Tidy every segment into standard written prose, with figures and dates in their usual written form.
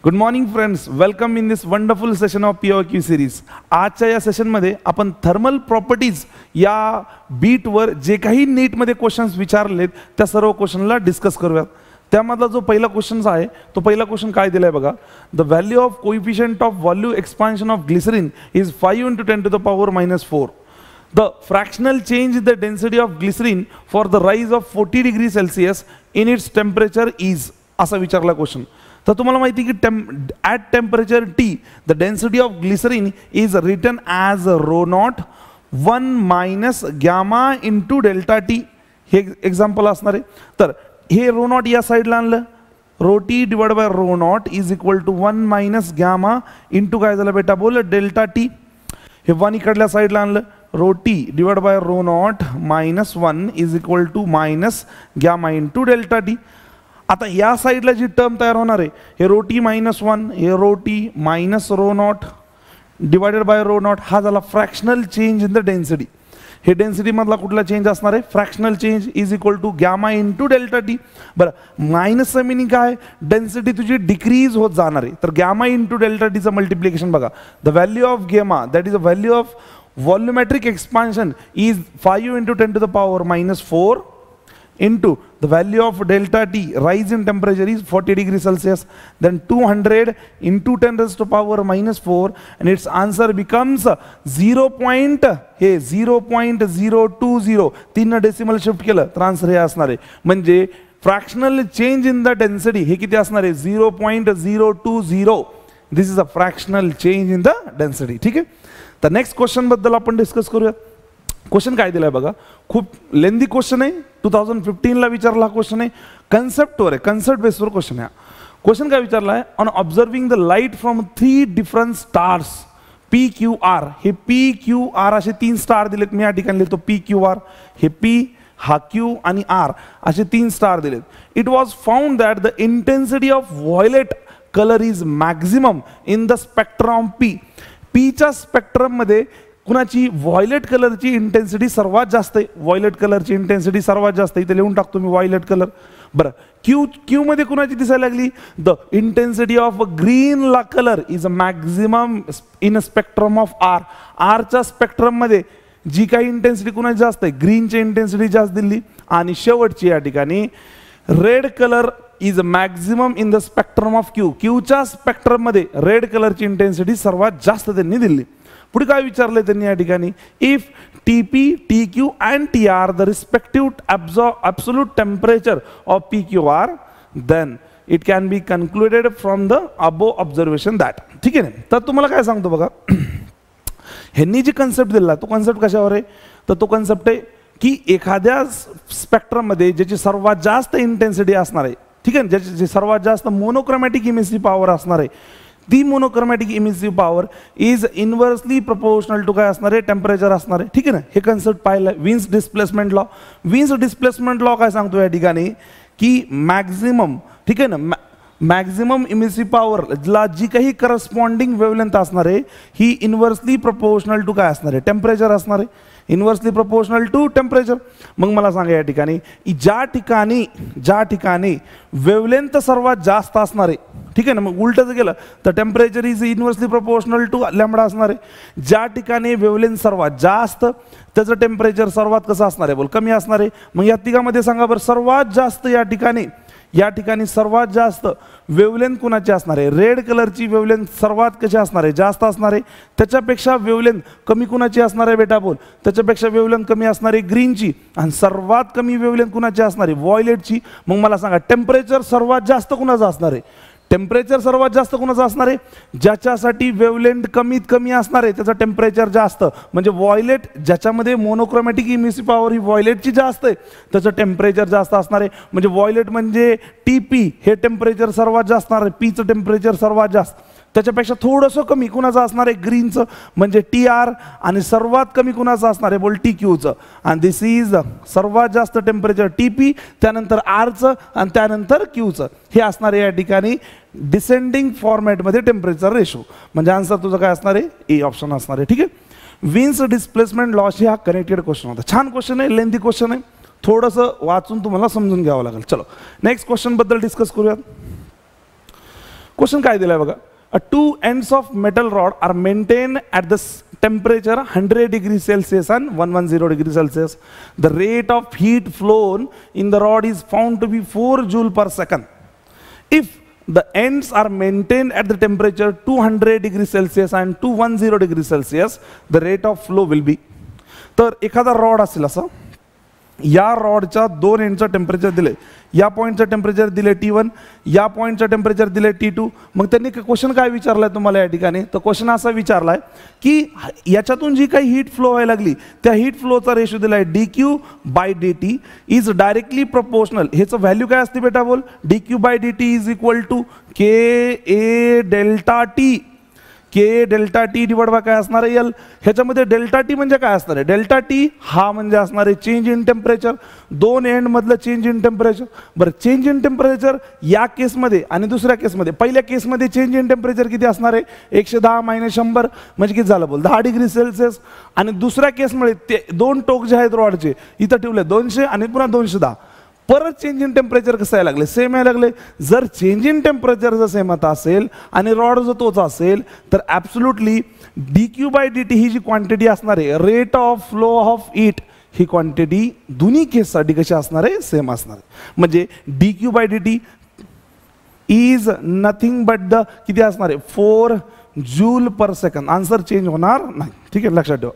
Good morning friends, welcome in this wonderful session of POQ series. आजच्या या सेशनमध्ये आपण थर्मल प्रॉपर्टीज या बीटवर जे काही नीटमध्ये क्वेश्चन्स विचारलेत त्या सर्व क्वेश्चनला डिस्कस करूयात. त्यामधला जो पहिला क्वेश्चन आहे तो पहिला क्वेश्चन काय दिलाय बघा. The value of coefficient of volume expansion of glycerine is 5 × 10⁻⁻⁴. The fractional change in the density of glycerin for the rise of 40 degrees Celsius in its temperature is असा विचारला क्वेश्चन. तर तुम्हाला माहिती की at temperature T the density of glycerin is written as rho naught 1 minus gamma into delta T. हे example असणार आहे. तर हे रो नॉट या साईडला आणलं, rho T divide by rho naught is equal to 1 minus gamma into काय झालं बेटा बोल डेल्टा टी. हे 1 इकडल्या साईडला आणलं, rho T divide by rho naught minus 1 is equal to minus gamma into delta T. आता या साईडला जी टर्म तयार होणार आहे हे रो टी मायनस 1 हे rho T minus rho naught divided by rho naught हा झाला fractional change in the density. हे डेन्सिटी मधला कुठला चेंज असणार आहे fractional change is equal to gamma into delta T. बरं मायनसचं मिनिंग काय, डेन्सिटी तुझी डिक्रीज होत जाणार आहे. तर गॅमा इंटू डेल्टा टीचं मल्टिप्लिकेशन बघा. The value of gamma that is the value of volumetric expansion is 5 × 10⁻⁻⁴ into the value of delta T rise in temperature is 40 degrees Celsius, then 200 into 10⁻⁻⁴, and its answer becomes 0.020. 3 decimal shift केलं तर answer हे असणार आहे. म्हणजे fractional change in the density हे किती असणार आहे 0.020. This is a fractional change in the density. ठीक आहे. तर नेक्स्ट क्वेश्चन बद्दल आपण डिस्कस करूया. क्वेश्चन काय दिलाय बघा, खूप लेंदी क्वेश्चन आहे, 2015ला विचारला क्वेश्चन आहे, कन्सेप्टवर आहे, कन्सेप्ट बेसवर क्वेश्चन आहे. क्वेश्चन काय विचारला आहे, on observing the light from 3 different stars PQR. हे PQR असे 3 स्टार दिलेत, मी या ठिकाणी लिहितो PQR. हे P हा Q आणि R असे 3 स्टार दिलेत. It was found that the intensity of violet colour is maximum in the spectrum P. पीच्या स्पेक्ट्रम मध्ये कुणाची व्हायलेट कलरची इंटेन्सिटी सर्वात जास्त आहे. व्हायलेट कलरची इंटेन्सिटी सर्वात जास्त आहे, इथे लिहून टाकतो मी व्हायलेट कलर. बरं क्यू मध्ये कुणाची दिसायला लागली, द इंटेन्सिटी ऑफ ग्रीन ला colour is a maximum in a spectrum of R. आरच्या स्पेक्ट्रम मध्ये जी काही इंटेन्सिटी कुणाची जास्त आहे ग्रीनची इंटेन्सिटी जास्त दिली. आणि शेवटची या ठिकाणी red colour is maximum in the spectrum of Q. क्यूच्या स्पेक्ट्रम मध्ये रेड कलरची इंटेन्सिटी सर्वात जास्त त्यांनी दिली. पुढे काय विचारलंय त्यांनी या ठिकाणी, if TP, TQ and TR the respective absolute temperature of PQR then it can be concluded from the above observation that. ठीक आहे ना. तर तुम्हाला काय सांगतो बघा, ह्यांनी जी कन्सेप्ट दिला तो कन्सेप्ट कशावर आहे, तर तो कन्सेप्ट आहे की एखाद्या स्पेक्ट्रम मध्ये ज्याची सर्वात जास्त इंटेन्सिटी असणार आहे, ठीक आहे, ज्याची सर्वात जास्त मोनोक्रोमॅटिक इमिसिव्ह पॉवर असणार आहे, ती monochromatic emissive power is inversely proportional to काय असणार आहे टेम्परेचर असणार आहे. ठीक आहे ना. हे कन्सेप्ट पाहिलं wins displacement law. Wins displacement law काय सांगतो या ठिकाणी की मॅक्झिमम, ठीक आहे ना, मॅक्झिमम इमिसिव्ह पॉवरला जी काही करस्पॉन्डिंग वेवलेंथ असणार आहे ही इनव्हर्सली प्रोपोर्शनल टू काय असणार आहे टेम्परेचर असणार आहे. Inversely proportional to temperature. मग मला सांगा या ठिकाणी ज्या ठिकाणी वेवलेंथ सर्वात जास्त असणार आहे, ठीक आहे ना, मग उलटच गेलं तर temperature is inversely proportional to lambda असणार आहे. ज्या ठिकाणी वेवलेंथ सर्वात जास्त त्याचं टेम्परेचर सर्वात कसं असणार आहे बोल कमी असणार आहे. मग या तिघामध्ये सांगा बरं सर्वात जास्त या ठिकाणी सर्वात जास्त वेवलेंथ कुणाची असणार आहे, रेड कलरची वेवलेंथ सर्वात कशी असणार आहे जास्त असणार आहे. त्याच्यापेक्षा वेवलेंथ कमी कुणाची असणार आहे बेटा बोल, त्याच्यापेक्षा वेवलेंथ कमी असणार आहे ग्रीनची. आणि सर्वात कमी वेवलेंथ कुणाची असणार आहे व्हायलेटची. मग मला सांगा टेम्परेचर सर्वात जास्त कुणाचं असणार आहे, टेम्परेचर सर्वात जास्त कुणाचं असणार आहे ज्याच्यासाठी वेवलेंथ कमीत कमी असणार आहे त्याचं टेम्परेचर जास्त. म्हणजे व्हायलेट ज्याच्यामध्ये मोनोक्रोमॅटिक इमिसिव्ह पॉवर ही व्हायलेटची जास्त आहे त्याचं टेम्परेचर जास्त असणार आहे. म्हणजे व्हायलेट म्हणजे TP हे टेम्परेचर सर्वात जास्त असणार आहे, पीचं टेम्परेचर सर्वात जास्त. त्याच्यापेक्षा थोडंसं कमी कुणाचं असणार आहे ग्रीनचं म्हणजे TR. आणि सर्वात कमी कुणाचं असणार आहे बोल TQचं. आणि दिस इज सर्वात जास्त टेम्परेचर TP, त्यानंतर Rचं आणि त्यानंतर Qचं. हे असणार आहे या ठिकाणी डिसेंडिंग फॉर्मॅटमध्ये टेम्परेचर रेशो. म्हणजे आन्सर तुझं काय असणार आहे ए ऑप्शन असणार आहे. ठीक आहे. विन्स डिस्प्लेसमेंट लॉशी हा कनेक्टेड क्वेश्चन होता. छान क्वेश्चन आहे, लेंथी क्वेश्चन आहे, थोडंसं वाचून तुम्हाला समजून घ्यावं लागेल. चलो नेक्स्ट क्वेश्चन बद्दल डिस्कस करूयात. क्वेश्चन काय दिलाय बघा, two ends of metal rod are maintain at the temperature 100 degrees Celsius and 110 degrees Celsius. The rate of heat flown in the rod is found to be 4 joule per second. If the ends are maintained at the temperature 200 degrees Celsius and 210 degrees Celsius, the rate of flow will be. तर एखादा rod असेल असा, या रॉडच्या दोन एंडचं temperature दिले, या पॉईंटचं temperature दिले T1, या पॉईंटचं टेम्परेचर दिले T2. मग त्यांनी क्वेश्चन काय विचारलाय तुम्हाला या ठिकाणी, तर क्वेश्चन असा विचारलाय की याच्यातून जी काही हीट फ्लो व्हायला लागली त्या हीट फ्लोचा रेशो दिलाय dq/dt इज डायरेक्टली प्रोपोर्शनल. ह्याचं व्हॅल्यू काय असते बेटा, बोल, dq/dt is equal to KA delta T. K delta T divide by काय असणार आहे एल. ह्याच्यामध्ये डेल्टा टी म्हणजे काय असणार आहे, डेल्टा टी हा म्हणजे असणार आहे चेंज इन टेम्परेचर, दोन एंड मधलं चेंज इन टेम्परेचर. बरं, चेंज इन टेम्परेचर या केसमध्ये आणि दुसऱ्या केसमध्ये, पहिल्या केसमध्ये चेंज इन टेम्परेचर किती असणार आहे, 110 - 100 म्हणजे किती झालं बोल, 10 डिग्री सेल्सिअस. आणि दुसऱ्या केसमध्ये ते दोन टोक जे आहेत रॉडचे इथं ठेवले 200 आणि पुन्हा 210. परत चेंज इन टेम्परेचर कसं यायला लागले, सेम यायला लागले. जर चेंज इन टेम्परेचर जर सेम आता असेल आणि रॉड जर तोच असेल तर ॲब्सोल्युटली dq/dt ही जी क्वांटिटी असणार आहे, rate of flow of heat, he quantity दोन्ही केससाठी कशी असणार आहे, सेम असणार आहे. म्हणजे dq/dt is nothing but the किती असणार आहे, 4 joule per second. Answer change होणार नाही. ठीक आहे, लक्षात ठेवा,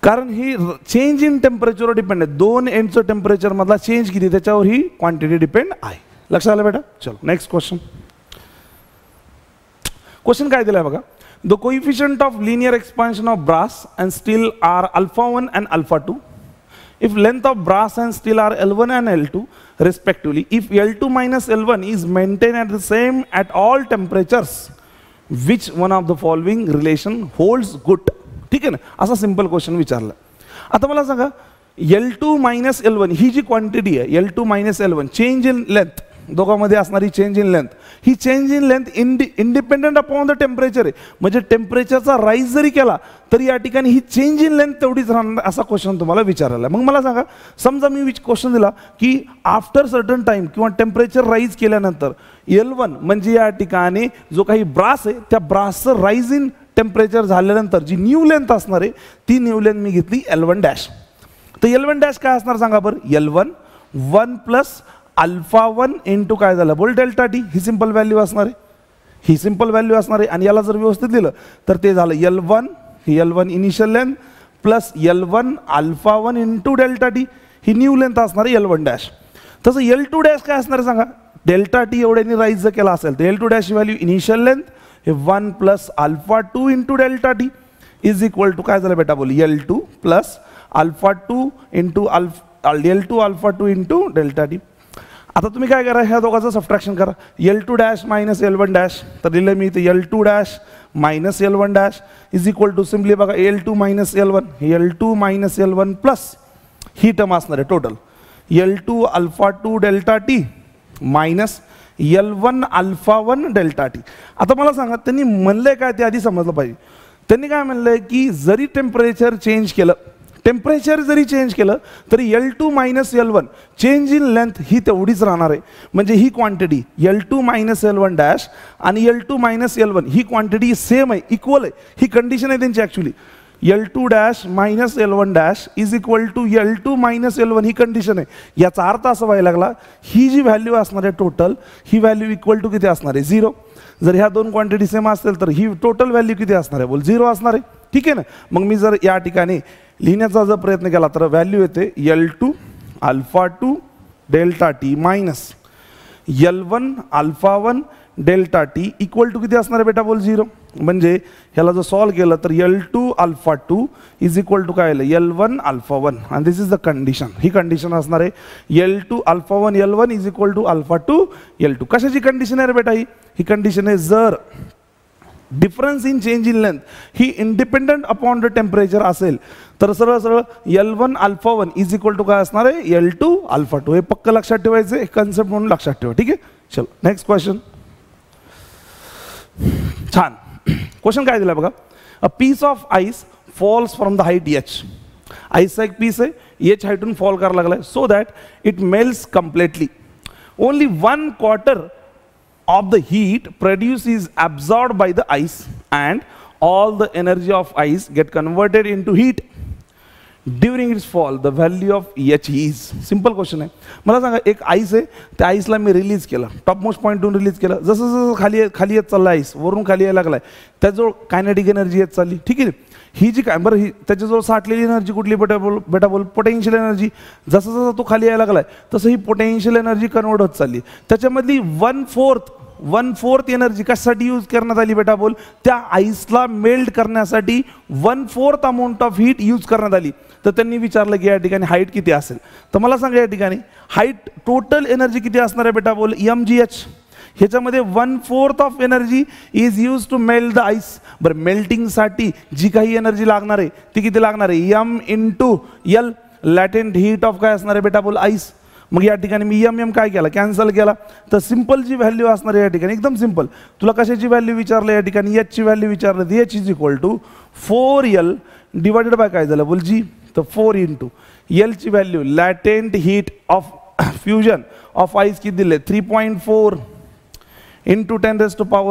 कारण ही चेंज इन टेम्परेचरवर डिपेंड आहे. दोन एंडचं टेम्परेचर मधला चेंज किती त्याच्यावर ही क्वांटिटी डिपेंड आहे. लक्षात आलं बेटा. चलो नेक्स्ट क्वेश्चन. क्वेश्चन काय दिलाय बघा, the coefficient of linear expansion of brass and steel are α1 and α2. If length of brass and steel are L1 and L2 respectively, if L2 minus L1 is maintained at the same at all temperatures, which one of the following relation holds good? ठीक आहे ना, असा simple question विचारला. आता मला सांगा, L2 minus L1 ही जी quantity आहे, L2 minus L1 change in length, दोघांमध्ये असणारी change in length, he change in length independent upon the temperature आहे. म्हणजे टेम्परेचरचा राईज जरी केला तरी या ठिकाणी ही चेंज इन लेंथ तेवढीच राहणार, असा क्वेश्चन तुम्हाला विचारला. मग मला सांगा, समजा मी क्वेश्चन दिला की आफ्टर सर्टन टाइम किंवा टेम्परेचर राईज केल्यानंतर L1 म्हणजे या ठिकाणी जो काही ब्रास आहे त्या ब्रासचं राईज इन टेम्परेचर झाल्यानंतर जी न्यू लेंथ असणार आहे ती न्यू लेंथ मी घेतली L1 डॅश. तर L1 डॅश काय असणार सांगा बरं, L1 1 + α1 इंटू काय झालं बोल डेल्टा टी. ही सिंपल व्हॅल्यू असणार आहे, ही सिंपल व्हॅल्यू असणार आहे. आणि याला जर व्यवस्थित दिलं तर ते झालं L1, ही L1 initial length plus L1 α1 into delta T, ही न्यू लेंथ असणार आहे L1 डॅश. तसं L2 डॅश काय असणार आहे सांगा, डेल्टा टी एवढ्याने राईज जर केला असेल तर L2 dash value initial length 1 + α2 into delta T is equal to काय झालं बेटा बोल, L2 + α2 into L2 α2 into delta T. आता तुम्ही काय करा, ह्या दोघांचं सबट्रॅक्शन करा. L2 dash minus L1 dash, तर दिलं मी इथे L2 dash minus L1 dash is equal to simply बघा L2 minus L1, L2 minus L1 plus ही टर्म असणार आहे total L2 α2 delta T minus L1 α1 delta T. आता मला सांगा त्यांनी म्हणलंय काय ते आधी समजलं पाहिजे. त्यांनी काय म्हणलंय की जरी टेम्परेचर चेंज केलं, टेम्परेचर जरी चेंज केलं तरी L2 minus L1 change in length ही तेवढीच राहणार आहे. म्हणजे ही quantity L2 minus L1 dash आणि L2 मायनस L1 ही क्वांटिटी सेम आहे, इक्वल आहे. ही कंडिशन आहे त्यांची actually. L2 dash minus L1 dash is equal to L2 minus L1 ही कंडिशन आहे. याचा अर्थ असं व्हायला लागला, ही जी व्हॅल्यू असणार आहे टोटल, ही व्हॅल्यू इक्वल टू किती असणार आहे, 0. जर ह्या दोन क्वांटिटी सेम असतील तर ही टोटल व्हॅल्यू किती असणार आहे बोल, 0 असणार आहे. ठीक आहे ना. मग मी जर या ठिकाणी लिहिण्याचा जर प्रयत्न केला तर व्हॅल्यू येते L2 α2 delta T minus L1 α1 delta T equal to किती असणार आहे बेटा बोल, 0. म्हणजे ह्याला जर सॉल्व केलं तर L2 α2 इज इक्वल टू काय L1 α1 आणि दिस इज द कंडिशन. ही कंडिशन असणार आहे L2 α1 L1 is equal to α2 L2. कशाची कंडिशन आहे रे बेटा, ही कंडिशन आहे जर difference in change in length he independent upon the temperature असेल तर सरळ सरळ L1 α1 इज इक्वल टू काय असणार आहे L2 α2. हे पक्क लक्षात ठेवायचं, एक कन्सेप्ट म्हणून लक्षात ठेवा. ठीक आहे, चलो नेक्स्ट क्वेश्चन. छान क्वेश्चन काय दिला बघा, a piece of ice falls from the height h. आईसचा एक पीस आहे, h हाईटून फॉल करायला लागलाय so that it melts completely. Only 1/4 of the heat produced is absorbed by the ice and all the energy of ice get converted into heat during it's fall the value of H is. Simple question आहे. मला सांगा, एक ice आहे, त्या आईसला मी release केलं, top most पॉईंटून release केलं, जसं जसं खाली येत चाललं आईस, वरून खाली यायला लागलाय, त्याजवळ कायनेटिक एनर्जी येत चालली. ठीक आहे, ही जी काय बरं, ही त्याच्याजवळ साठलेली एनर्जी कुठली बेटा बोल पोटेन्शियल एनर्जी. जसं जसं तो खाली यायला लागलाय तसं ही पोटेन्शियल एनर्जी कन्वर्ट होत चालली. त्याच्यामधली 1/4 एनर्जी कशासाठी यूज करण्यात आली बेटा बोल, त्या आईसला मेल्ट करण्यासाठी 1/4 अमाऊंट ऑफ हीट यूज करण्यात आली. तर त्यांनी विचारलं की या ठिकाणी हाईट किती असेल, तर मला सांगा या ठिकाणी हाईट टोटल एनर्जी किती असणार आहे बेटा बोल, mgh. ह्याच्यामध्ये 1/4 of energy is use to melt the ice. बरं, मेल्टिंगसाठी जी काही एनर्जी लागणार आहे ती किती लागणार आहे, m × L लॅटेंट हीट ऑफ काय असणार आहे बेटा बोल, आईस. मग या ठिकाणी मी m काय केला, कॅन्सल केला. तर सिंपल जी व्हॅल्यू असणार आहे या ठिकाणी एकदम सिंपल. तुला कशाची व्हॅल्यू विचारलं या ठिकाणी, h ची व्हॅल्यू विचारलं, h is equal to 4L divided by काय झालं बोल g, तर 4 × L ची value latent heat of fusion of ice किती दिले, 3.4 ×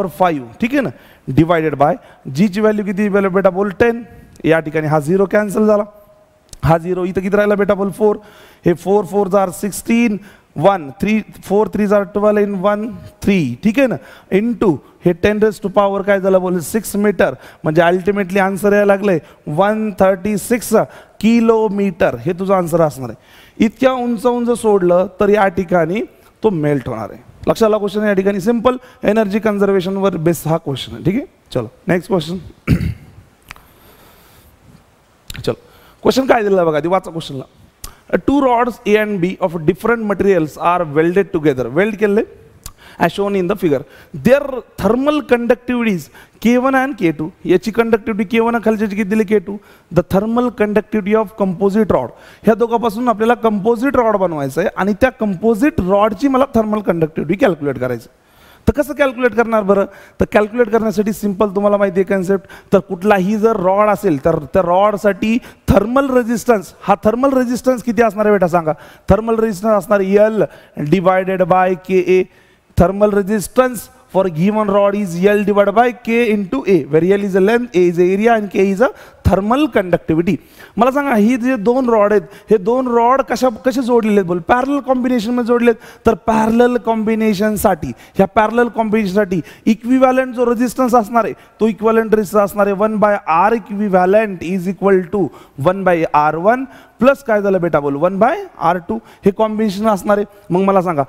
10⁵. ठीक आहे ना, डिवायडेड बाय g ची व्हॅल्यू किती बेटा बोल 10. या ठिकाणी हा 0 कॅन्सल झाला, हा 0 इथं किती राहिला बेटा बोल 4. हे 4 4 जार 16, 1 3 4 3 जार 12 इन 1 3. ठीक आहे ना, इंटू हे 10⁵ काय झालं बोल 6 मीटर. म्हणजे अल्टिमेटली आन्सर यायला लागले 136 किलोमीटर. हे तुझं आन्सर असणार आहे. इतक्या उंच सोडलं तर या ठिकाणी तो मेल्ट होणार आहे. लक्षात आला क्वेश्चन या ठिकाणी, सिंपल एनर्जी कन्झर्वेशन वर बेस हा क्वेश्चन आहे. ठीक आहे, चलो नेक्स्ट क्वेश्चन. चलो क्वेश्चन काय दिलं बघा, ती वाचा क्वेश्चनला. 2 rods A and B of different materials are welded together. Weld केले as shown in the figure. Their thermal conductivities K1 and K2. याची कंडक्टिव्हिटी K1 खालची किती दिली K2. The thermal conductivity of composite rod. ह्या दोघांपासून आपल्याला composite rod बनवायचं आहे आणि त्या कंपोजिट रॉडची मला थर्मल कंडक्टिव्हिटी कॅल्क्युलेट करायची. तर कसं कॅल्क्युलेट करणार बरं, तर कॅल्क्युलेट करण्यासाठी सिंपल तुम्हाला माहिती आहे कन्सेप्ट. तर कुठलाही जर रॉड असेल तर त्या रॉडसाठी थर्मल रेजिस्टन्स, हा थर्मल रेजिस्टन्स किती असणार आहे बेटा सांगा. थर्मल रेजिस्टन्स असणार L divided by KA. Thermal resistance for given rod is L divided by K into A, where L is a length, A is a area and K is a thermal conductivity. मला सांगा, ही जे 2 rod आहेत, हे 2 rod कसे जोडलेले आहेत बोल, parallel combination मध्ये जोडलेत. तर पॅरलल कॉम्बिनेशनसाठी, ह्या पॅरलल कॉम्बिनेशनसाठी इक्विव्हॅलंट जो रेजिस्टन्स असणार आहे तो इक्विव्हॅलंट रेजिस्टन्स असणार आहे 1/R equivalent is equal to 1/R1 plus काय झालं बेटा बोल 1/R2. हे कॉम्बिनेशन असणार आहे. मग मला सांगा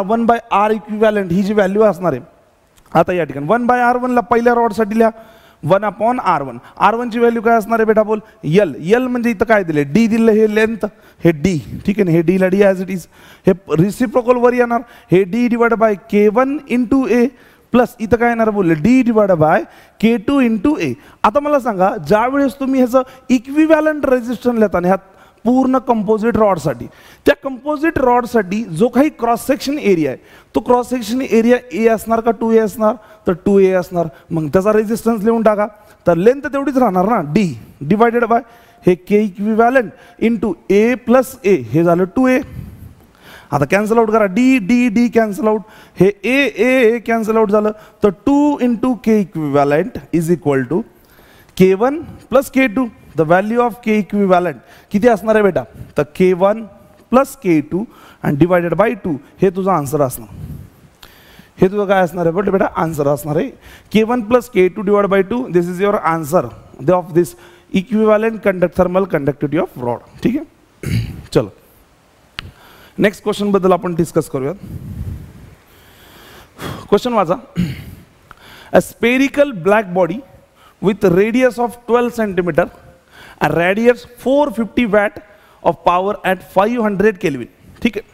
1/R इक्विव्हॅलंट ही जी व्हॅल्यू असणार आहे, आता या ठिकाणी 1/R1 ला पहिल्या रॉडसाठी लिहा 1/R1. R1 ची व्हॅल्यू काय असणार आहे बेटा बोल L म्हणजे इथं काय दिले D दिले, हे लेंथ, हे D. ठीक आहे ना, हे D ला D ॲज इट इज. हे रिसिप्रोकल वर येणार, हे D divide by K1 × A plus इथं काय येणार बोलले D divide by K2 × A. आता मला सांगा, ज्या वेळेस तुम्ही ह्याचं इक्विव्हॅलंट रेजिस्टन्स लिहिताना ह्यात पूर्ण कंपोजिट रॉडसाठी, त्या कंपोजिट रॉडसाठी जो काही क्रॉस सेक्शन एरिया आहे तो क्रॉस सेक्शन एरिया A असणार का 2A असणार, तर 2A असणार. मग त्याचा रेजिस्टन्स लिहून टाका. तर लेंथ तेवढीच राहणार ना D डिवायडेड बाय हे K equivalent × A plus A, हे झालं 2A. आता कॅन्सल आउट करा, D कॅन्सल आउट, हे A कॅन्सल आउट झालं. तर 2 × K equivalent is equal to K1 plus K2. The value of K equivalent किती असणार आहे बेटा, तर K1 प्लस K2 आणि डिवायडेड बाय 2. हे तुझा आन्सर असणार. हे तुझं काय असणार आहे बेटा, आन्सर असणार आहे K1 plus K2 divide by 2. This is your answer of this equivalent thermal conductivity of rod. ठीक आहे, चलो नेक्स्ट क्वेश्चन बद्दल आपण डिस्कस करूयात. क्वेश्चन वाचा. A spherical black body with radius of 12 centimeter and radius 450 watt of power at 500 Kelvin. ठीक आहे,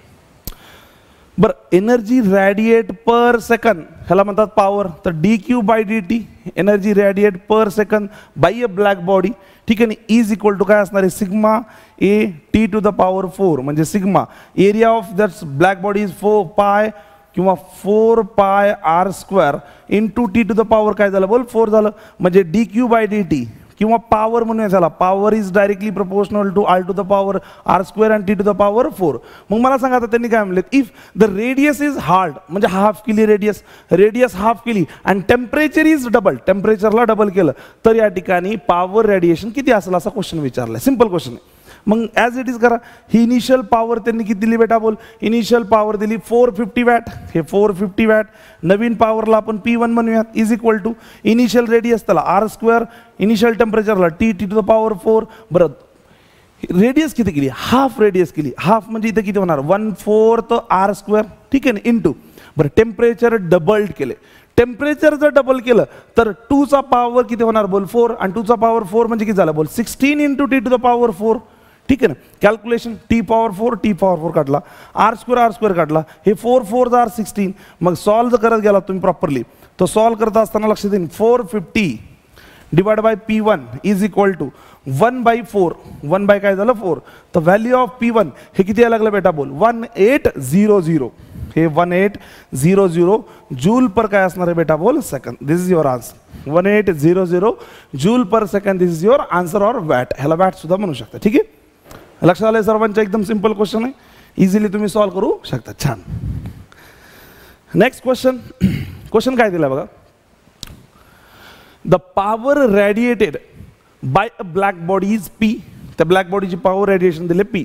बरं एनर्जी रॅडिएट पर सेकंद ह्याला म्हणतात पॉवर. तर dQ/dt energy radiate per second by a black body. ठीक आहे ना, इज इक्वल टू काय असणार आहे सिग्मा A T⁴ म्हणजे sigma area of that black body is 4π किंवा 4πR² × T⁴ काय झालं बोल 4 झालं. म्हणजे dQ/dt किंवा पॉवर म्हणूया त्याला, power is directly proportional to r to the power r² आणि t टू द पॉवर 4. मग मला सांगा आता त्यांनी काय म्हणले, if the radius is hard म्हणजे हाफ केली रेडियस हाफ केली आणि टेम्परेचर इज डबल, टेम्परेचरला डबल केलं तर या ठिकाणी पॉवर रेडिएशन किती असेल असा क्वेश्चन विचारलाय. सिंपल क्वेश्चन आहे. मग ॲज इट इज करा. ही इनिशियल पॉवर त्यांनी किती दिली बेटा बोल, इनिशियल पॉवर दिली 450 वॅट. हे 450 वॅट नवीन पॉवरला आपण P1 म्हणूयात is equal to initial radius त्याला r², इनिशियल टेम्परेचरला t टू द पॉवर 4. बरं रेडियस किती केली, हाफ रेडियस केली. हाफ म्हणजे इथे किती होणार 1/4 r², ठीक आहे ना, इंटू. बरं टेम्परेचर डबल्ड केले. टेम्परेचर जर डबल केलं तर 2 चा पॉवर किती होणार बोल 4, आणि 2 चा पॉवर 4 म्हणजे किती झाला बोल 16 into t to the power 4. ठीक आहे ना. कॅल्क्युलेशन t पॉवर 4 काढला, r² काढला, हे 4 4 आर 16. मग सॉल्व करत गेला तुम्ही प्रॉपरली, तो सॉल्व करत असताना लक्षात येईल 450 divide by P1 is equal to 1/4. 1 by काय झालं 4. तर व्हॅल्यू ऑफ P1 हे किती यायला लागलं बेटा बोल 1800. हे 1800 जूल पर काय असणार आहे बेटा बोल second. This is your answer 1800 joule per second. This is your answer or watt. ह्याला वॅट सुद्धा म्हणू शकता. ठीक आहे. लक्षात आलंय सर्वांच्या, एकदम सिंपल क्वेश्चन आहे, इझिली तुम्ही सॉल्व करू शकता. छान. नेक्स्ट क्वेश्चन काय दिला बघा. The power radiated by a black body is P. त्या ब्लॅक बॉडीची पॉवर रेडिएशन दिले P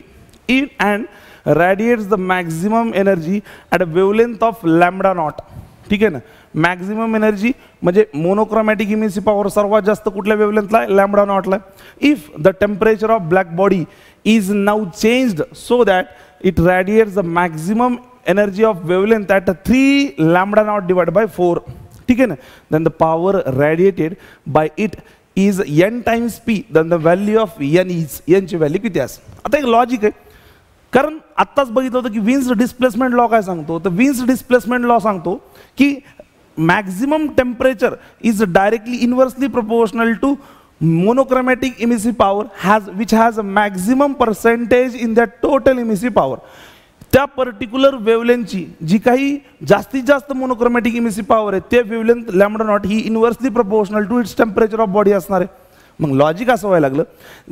and radiates the maximum energy at a wavelength of lambda naught. ठीक आहे ना. मॅक्झिमम एनर्जी म्हणजे मोनोक्रोमॅटिक इमिसिव्ह पॉवर सर्वात जास्त कुठल्या वेवलेंथला आहे, लॅम्बडा नॉटला. If the temperature of black body is now changed so that it radiates the maximum energy of wavelength at 3 lambda naught divide by 4. ठीक आहे ना. Then the power radiated by it is n times P. Then the value of n is, n ची value किती असेल. आता एक logic आहे, कारण आत्ताच बघितलं होतं की विन्स डिस्प्लेसमेंट लॉ काय सांगतो. तर विन्स डिस्प्लेसमेंट लॉ सांगतो की maximum temperature is directly inversely proportional to monochromatic emissive power which has a maximum percentage in the total emissive power. त्या पर्टिक्युलर वेवलेंथची जी काही जास्तीत जास्त मोनोक्रोमॅटिक इमिसिव्ह पॉवर आहे ते वेवलेंथ लॅम्बडा नॉट ही inversely proportional to its temperature of body असणार आहे. मग लॉजिक असं व्हायला लागलं,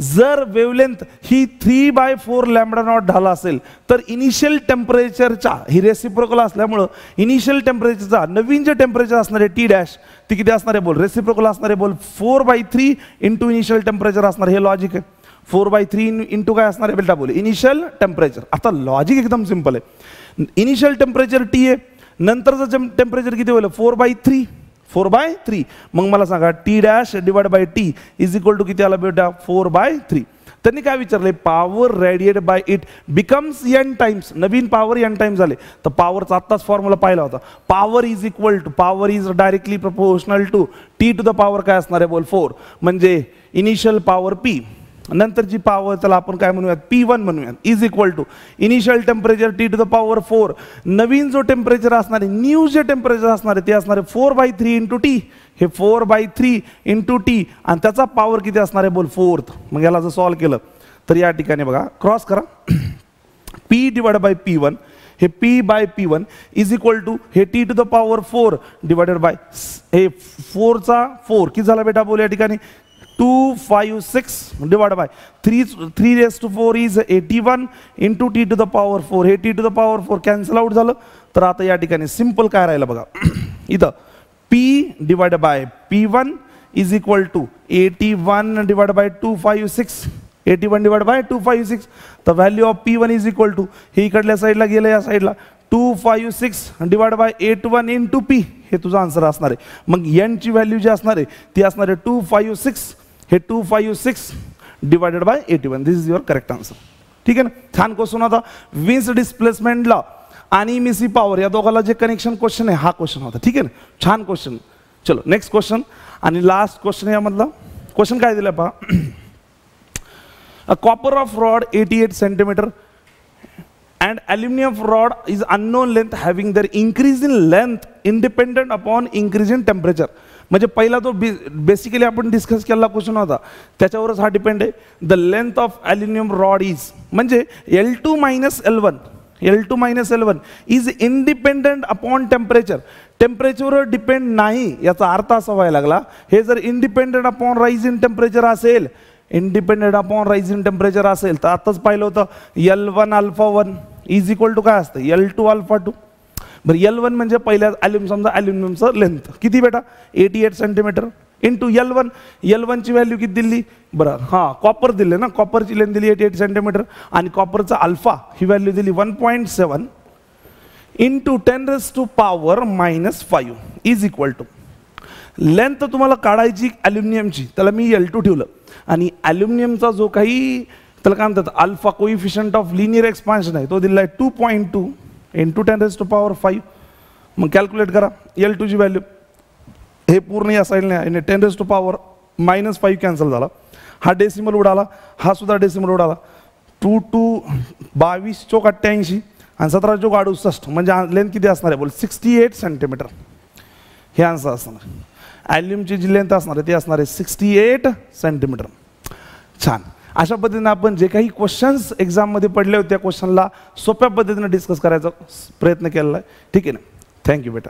जर वेवलेंथ ही 3/4 लॅम्बडा नॉट झाला असेल तर इनिशियल टेम्परेचरच्या ही रेसिप्रोकल असल्यामुळं इनिशियल टेम्परेचरचा नवीन जे टेम्परेचर असणार आहे टी डॅश ती किती असणार आहे बोल, रेसिप्रोकल असणार आहे बोल 4/3 इंटू इनिशियल टेम्परेचर असणार. हे लॉजिक आहे. 4/3 इंटू काय असणार आहे बेटा बोल इनिशियल टेम्परेचर. आता लॉजिक एकदम सिंपल आहे. इनिशियल टेम्परेचर टी आहे, नंतरचं टेम्परेचर किती होईल 4/3. मग मला सांगा T dash divide by T is equal to किती आला बेटा 4/3. त्यांनी काय विचारले, power radiate by it becomes n times. नवीन पॉवर n टाइम्स झाले तर पॉवरचा आत्ताच फॉर्म्युला पाहिला होता. Power is equal to, power is directly proportional to T to the power काय असणार आहे बोल 4. म्हणजे इनिशियल पॉवर P नंतरची पॉवर त्याला आपण काय म्हणूयात P1 म्हणूयात is equal to initial temperature T to the power 4. नवीन जो टेम्परेचर असणार आहे, न्यू जे टेम्परेचर असणार आहे ते असणार आहे 4/3 इंटू टी. हे 4/3 इंटू टी आणि त्याचा पॉवर किती असणार आहे बोल 4th. मग याला जर सॉल्व केलं तर या ठिकाणी बघा क्रॉस करा P डिवाइड बाय P1. हे P/P1 इज इक्वल टू हे T to the power 4 divided by हे 4चा 4 किती झाला बेटा बोल या ठिकाणी 256 divide by 3 is 81 into T to the power 4. हे T to the power 4 cancel out झालं. तर आता या ठिकाणी सिंपल काय राहिलं बघा इथं P divide by P1 is equal to 81 divide by 256. 81 divide by 256. तर value of P1 is equal to हे इकडल्या साईडला गेलं या साईडला 256 डिवाइड बाय 81 इंटू P. हे तुझा आन्सर असणार आहे. मग n ची व्हॅल्यू जी असणार आहे ती असणार आहे 256. हे 256 divided by 81. This is your correct answer. ठीक आहे ना. छान क्वेश्चन होता. विन्स डिस्प्लेसमेंटला आणि इमिसिव्ह पॉवर या दोघाला जे कनेक्शन क्वेश्चन आहे हा क्वेश्चन होता. ठीक आहे ना. छान क्वेश्चन. चलो नेक्स्ट क्वेश्चन आणि लास्ट क्वेश्चन यामधला क्वेश्चन काय दिलं पहा. A copper of rod 88 centimetre and aluminum rod is unknown length having their increase in length independent upon increase in temperature. म्हणजे पहिला तो बेसिकली आपण डिस्कस केलेला क्वेश्चन होता त्याच्यावरच हा डिपेंड आहे. The length of aluminium rod is म्हणजे L2 - L1 L2 minus L1 is independent upon temperature. टेम्परेचरवर डिपेंड नाही याचा अर्थ असा व्हायला लागला, हे जर independent upon rise in temperature असेल, independent upon rise in temperature असेल तर आताच पाहिलं होतं L1 alpha 1 is equal to काय असतं L2 अल्फा 2. बरं L1 म्हणजे पहिल्या समजा ॲल्युमिनियमचं लेंथ किती बेटा 88 सेंटीमीटर इंटू L1 ची व्हॅल्यू किती दिली बरं हां कॉपर दिले ना, कॉपरची लेंथ दिली 88 सेंटीमीटर आणि कॉपरचा अल्फा ही व्हॅल्यू दिली 1.7 into 10⁻⁻5 is equal to length तुम्हाला काढायची ॲल्युमिनियमची, त्याला मी L2 ठेवलं आणि ॲल्युमिनियमचा जो काही त्याला काय म्हणतात alpha coefficient of linear expansion आहे तो दिला आहे 2.2 इंटू 10⁻⁵. मग कॅल्क्युलेट करा L2 ची व्हॅल्यू, हे पूर्ण या साईडने आहे 10⁻⁻5 कॅन्सल झाला, हा डेसिमल उडाला, हा सुद्धा डेसिमल उडाला, 2 2 22 चौक 88 आणि 17 चौक 68 म्हणजे लेंथ किती असणार आहे बोल 68 सेंटीमीटर. हे आन्सर असणार. ॲल्युमची जी लेंथ असणार आहे ती असणार आहे 68 सेंटीमीटर. छान. अशा पद्धतीने आपण जे काही क्वेश्चन्स एक्झाममध्ये पडले होते त्या क्वेश्चनला सोप्या पद्धतीने डिस्कस करायचा प्रयत्न केलेला आहे. ठीक आहे ना. थँक्यू बेटा.